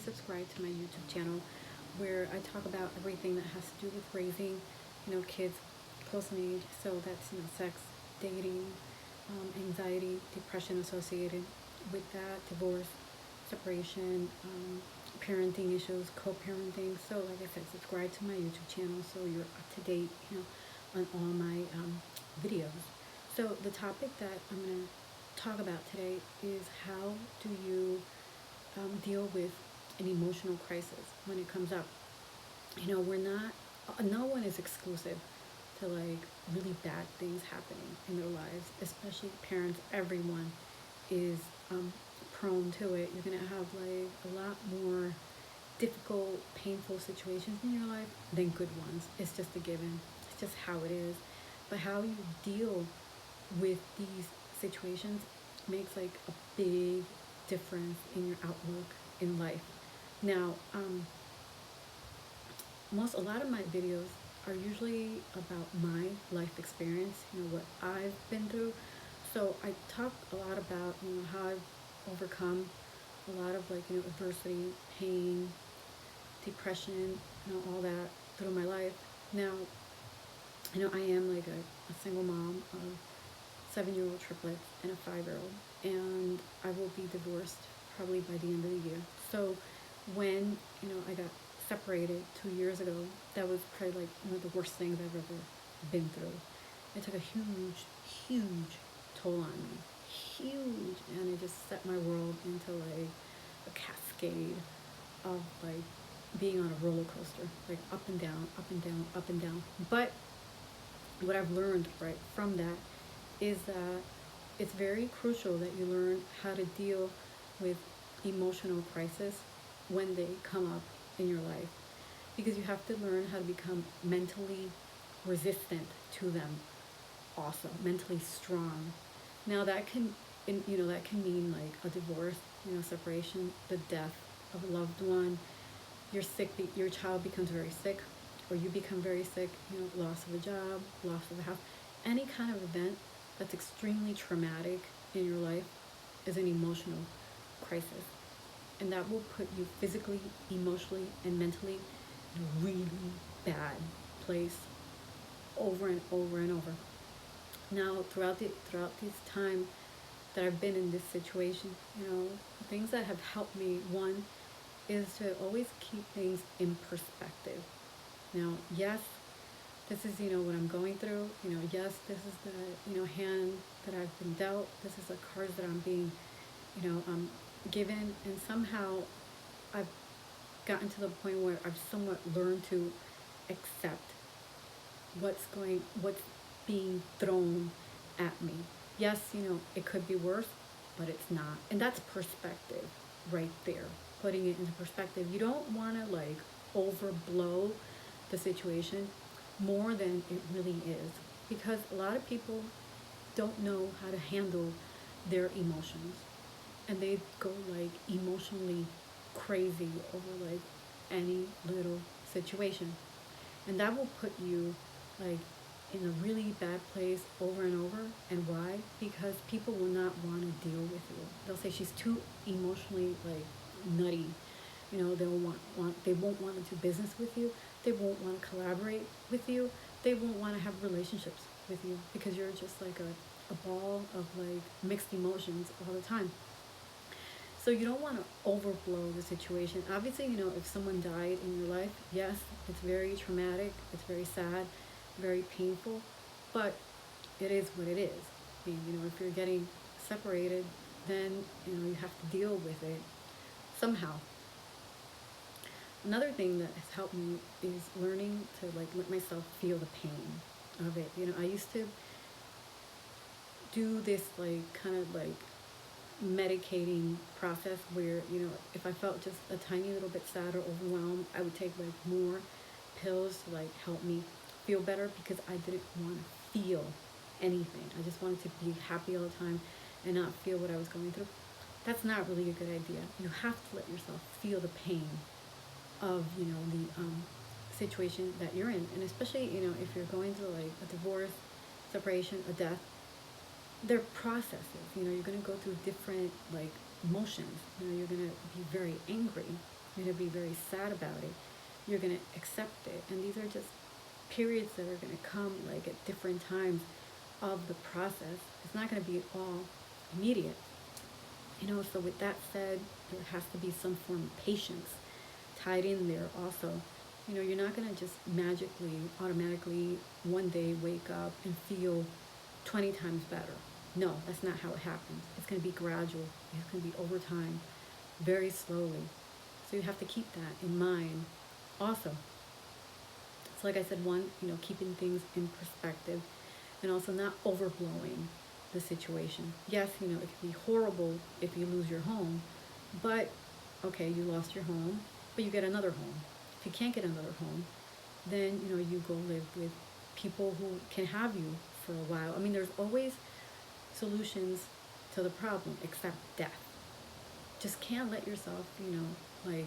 please subscribe to my YouTube channel where I talk about everything that has to do with raising, kids close in age. So that's, sex, dating, anxiety, depression associated with that, divorce, separation, parenting issues, co-parenting. So like I said, subscribe to my YouTube channel so you're up to date, on all my videos. So the topic that I'm going to talk about today is how do you deal with an emotional crisis when it comes up. We're not, no one is exclusive to like really bad things happening in their lives, especially parents. Everyone is prone to it. You're gonna have like a lot more difficult, painful situations in your life than good ones. It's just a given. It's just how it is. But how you deal with these situations makes like a big difference in your outlook in life. Now, a lot of my videos are usually about my life experience, what I've been through. So I talk a lot about, how I've overcome a lot of like, adversity, pain, depression, all that through my life. Now, I am like a single mom of 7-year-old triplets and a 5-year-old, and I will be divorced probably by the end of the year. So when, I got separated 2 years ago, that was probably like one of the worst things I've ever been through. It took a huge, huge toll on me. Huge. And it just set my world into like a cascade of like being on a roller coaster, like up and down, up and down, up and down. But what I've learned right from that is that it's very crucial that you learn how to deal with emotional crisis when they come up in your life, because you have to learn how to become mentally resistant to them, also mentally strong. Now that can that can mean like a divorce, separation, the death of a loved one. You're sick, your child becomes very sick, or you become very sick, loss of a job, loss of a house. Any kind of event that's extremely traumatic in your life is an emotional crisis. And that will put you physically, emotionally, and mentally in a really bad place over and over and over. Now, throughout this time that I've been in this situation, things that have helped me, one, is to always keep things in perspective. Now, yes, this is, what I'm going through. Yes, this is the, hand that I've been dealt. This is the cards that I'm being, given. And somehow I've gotten to the point where I've somewhat learned to accept what's being thrown at me. Yes, it could be worse, but it's not. And that's perspective right there, putting it into perspective. You don't want to like overblow the situation more than it really is, because a lot of people don't know how to handle their emotions, and they go like emotionally crazy over like any little situation, and that will put you like in a really bad place over and over. And why? Because people will not want to deal with you. They'll say she's too emotionally like nutty. They won't want to do business with you. They won't want to collaborate with you. They won't want to have relationships with you, because you're just like a ball of like mixed emotions all the time. So you don't want to overblow the situation. Obviously, if someone died in your life, yes, it's very traumatic, it's very sad, very painful, but it is what it is. I mean, if you're getting separated, then, you have to deal with it somehow. Another thing that has helped me is learning to like let myself feel the pain of it. I used to do this like kind of like medicating process where, if I felt just a tiny little bit sad or overwhelmed, I would take like more pills to like help me feel better, because I didn't want to feel anything. I just wanted to be happy all the time and not feel what I was going through. That's not really a good idea. You have to let yourself feel the pain of, the situation that you're in. And especially, if you're going through like a divorce, separation, a death, they're processes. You're going to go through different like emotions. You're going to be very angry. You're going to be very sad about it. You're going to accept it. And these are just periods that are going to come like at different times of the process. It's not going to be all immediate. So with that said, there has to be some form of patience tied in there also. You're not going to just magically, automatically one day wake up and feel 20 times better. No, that's not how it happens. It's going to be gradual. It's going to be over time, very slowly. So you have to keep that in mind also. So like I said, one, keeping things in perspective and also not overblowing the situation. Yes, it can be horrible if you lose your home, but okay, you lost your home, but you get another home. If you can't get another home, then, you go live with people who can have you for a while. I mean, there's always solutions to the problem except death. Just can't let yourself, like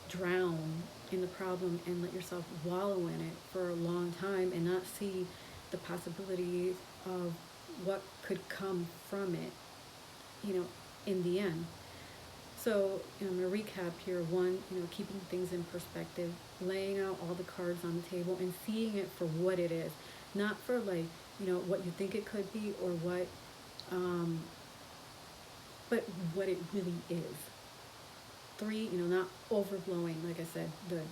drown in the problem and let yourself wallow in it for a long time and not see the possibilities of what could come from it, in the end. So, I'm going to recap here. One, keeping things in perspective, laying out all the cards on the table and seeing it for what it is, not for like, what you think it could be or what, but what it really is. Three, not overblowing, like I said, the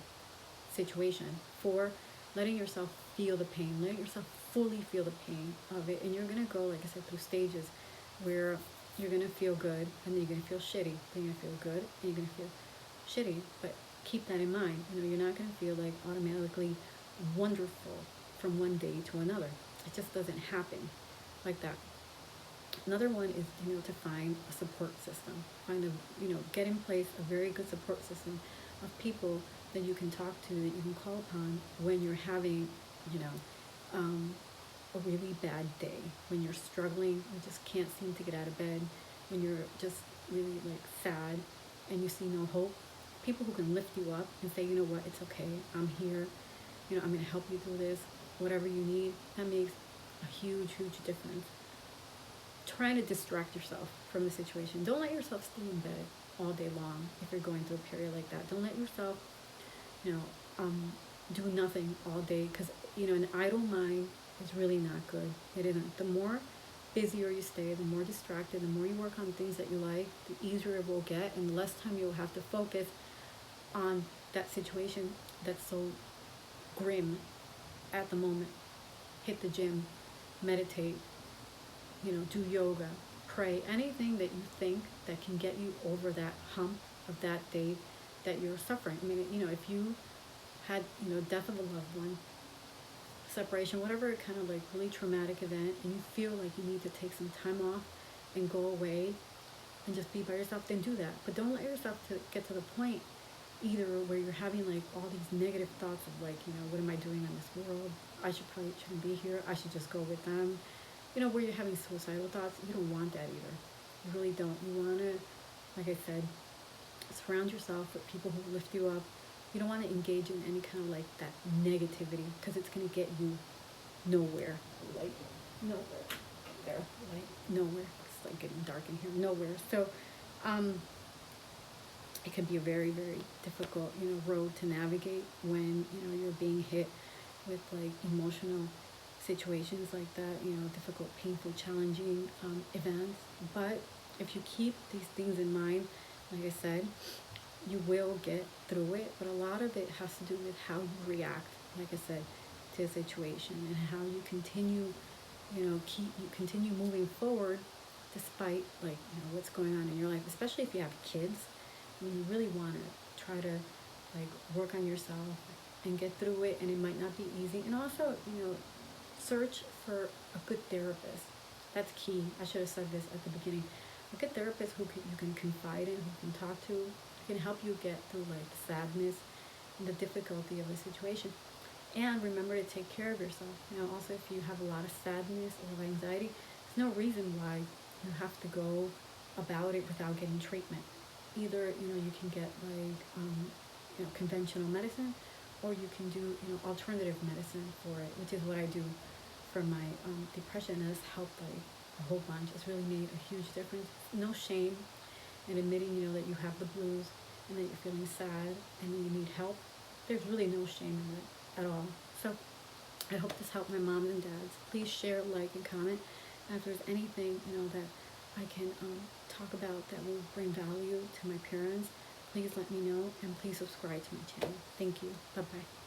situation. Four, letting yourself feel the pain, letting yourself fully feel the pain of it. And you're going to go, like I said, through stages where you're going to feel good and then you're going to feel shitty. Then you're going to feel good and you're going to feel shitty. But keep that in mind. You're not going to feel like automatically wonderful from one day to another. It just doesn't happen like that. Another one is, to find a support system. Get in place a very good support system of people that you can talk to, that you can call upon when you're having, a really bad day, when you're struggling, you just can't seem to get out of bed, when you're just really like sad and you see no hope. People who can lift you up and say, you know what, it's okay, I'm here, I'm going to help you through this, whatever you need. That makes a huge, huge difference. Trying to distract yourself from the situation. Don't let yourself stay in bed all day long if you're going through a period like that. Don't let yourself, do nothing all day, because, an idle mind is really not good. It isn't. The more busier you stay, the more distracted, the more you work on things that you like, the easier it will get and the less time you'll have to focus on that situation that's so grim at the moment. Hit the gym, meditate, do yoga, pray, anything that you think that can get you over that hump of that day that you're suffering. I mean, if you had, death of a loved one, separation, whatever kind of like really traumatic event, and you feel like you need to take some time off and go away and just be by yourself, then do that. But don't let yourself get to the point either where you're having like all these negative thoughts of like, what am I doing in this world? I shouldn't be here. I should just go with them. Where you're having suicidal thoughts. You don't want that either. You really don't. You want to, like I said, surround yourself with people who lift you up. You don't want to engage in any kind of like that negativity, because it's going to get you nowhere. Like, nowhere. There. Like, nowhere. It's like getting dark in here. Nowhere. So, it can be a very, very difficult, road to navigate when, you're being hit with like emotional situations like that, difficult, painful, challenging events. But if you keep these things in mind, like I said, you will get through it. But a lot of it has to do with how you react, like I said, to a situation, and how you continue, you continue moving forward despite like, what's going on in your life, especially if you have kids. You really want to try to like work on yourself and get through it, and it might not be easy. And also, search for a good therapist. That's key. I should have said this at the beginning. A good therapist who you can confide in, who can talk to, who can help you get through like the sadness and the difficulty of the situation. And remember to take care of yourself. Also if you have a lot of sadness or anxiety, there's no reason why you have to go about it without getting treatment. Either, you can get like, conventional medicine, or you can do, alternative medicine for it, which is what I do for my depression. And it's helped like a whole bunch. It's really made a huge difference. No shame in admitting, that you have the blues. and that you're feeling sad and you need help, there's really no shame in it at all. So I hope this helped my moms and dads. Please share, like, and comment. And if there's anything, that I can talk about that will bring value to my parents, please let me know, and please subscribe to my channel. Thank you. Bye-bye.